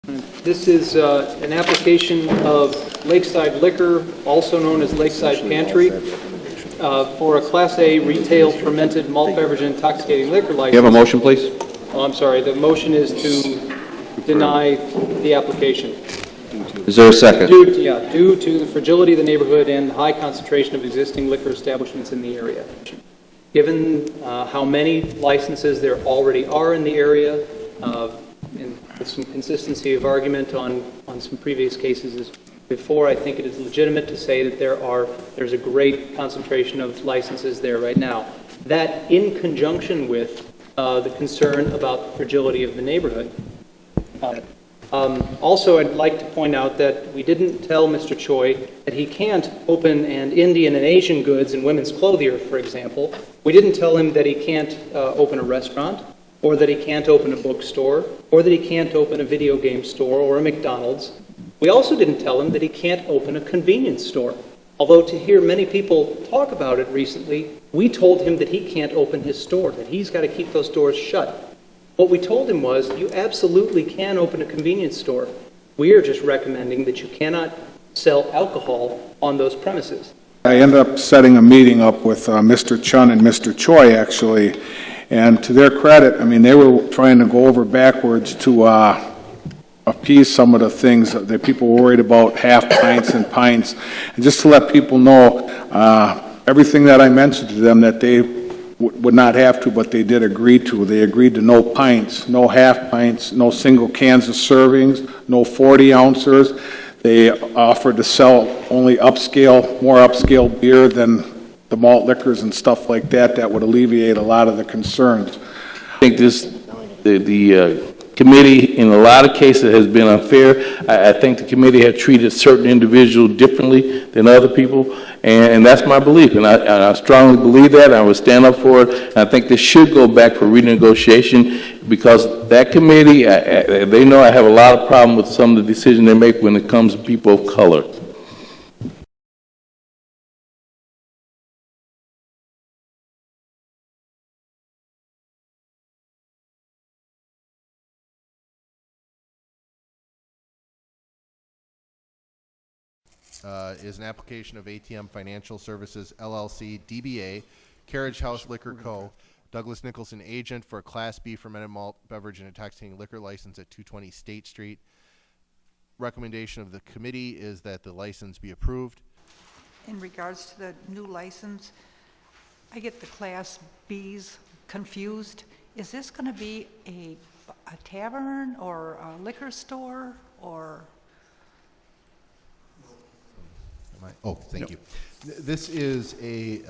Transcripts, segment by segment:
This is an application of Lakeside Liquor, also known as Lakeside Pantry, for a Class A retail fermented malt beverage and intoxicating liquor license. You have a motion, please? Oh, I'm sorry. The motion is to deny the application. Is there a second? Due to the fragility of the neighborhood and high concentration of existing liquor establishments in the area. Given how many licenses there already are in the area, and with some consistency of argument on some previous cases before, I think it is legitimate to say that there's a great concentration of licenses there right now. That in conjunction with the concern about the fragility of the neighborhood. Also, I'd like to point out that we didn't tell Mr. Choi that he can't open an Indian and Asian goods and women's clothier, for example. We didn't tell him that he can't open a restaurant, or that he can't open a bookstore, or that he can't open a video game store or a McDonald's. We also didn't tell him that he can't open a convenience store. Although to hear many people talk about it recently, we told him that he can't open his store, that he's got to keep those doors shut. What we told him was, you absolutely can open a convenience store. We are just recommending that you cannot sell alcohol on those premises. I ended up setting a meeting up with Mr. Chun and Mr. Choi, actually, and to their credit, I mean, they were trying to go over backwards to appease some of the things that people were worried about, half pints and pints. And just to let people know, everything that I mentioned to them that they would not have to, but they did agree to. They agreed to no pints, no half pints, no single cans of servings, no 40 ounces. They offered to sell only upscale, more upscale beer than the malt liquors and stuff like that. That would alleviate a lot of the concerns. I think the committee in a lot of cases has been unfair. I think the committee has treated certain individuals differently than other people, and that's my belief, and I strongly believe that. I would stand up for it. And I think this should go back for renegotiation, because that committee, they know I have a lot of problem with some of the decisions they make when it comes to people of color. Is an application of ATM Financial Services, LLC, DBA, Carriage House Liquor Co., Douglas Nicholson agent for a Class B fermented malt beverage and intoxicating liquor license at 220 State Street. Recommendation of the committee is that the license be approved. In regards to the new license, I get the Class Bs confused. Is this going to be a tavern or a liquor store or? Oh, thank you. This is a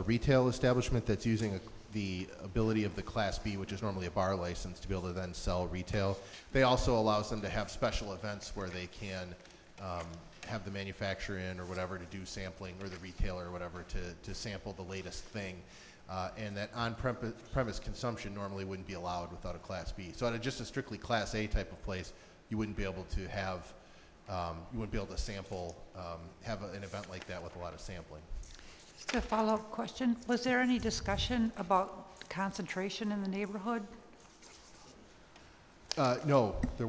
retail establishment that's using the ability of the Class B, which is normally a bar license, to be able to then sell retail. They also allows them to have special events where they can have the manufacturer in or whatever to do sampling, or the retailer or whatever to sample the latest thing. And that on-premise consumption normally wouldn't be allowed without a Class B. So at just a strictly Class A type of place, you wouldn't be able to have you wouldn't be able to sample, have an event like that with a lot of sampling. Just a follow-up question. Was there any discussion about concentration in the neighborhood? No, there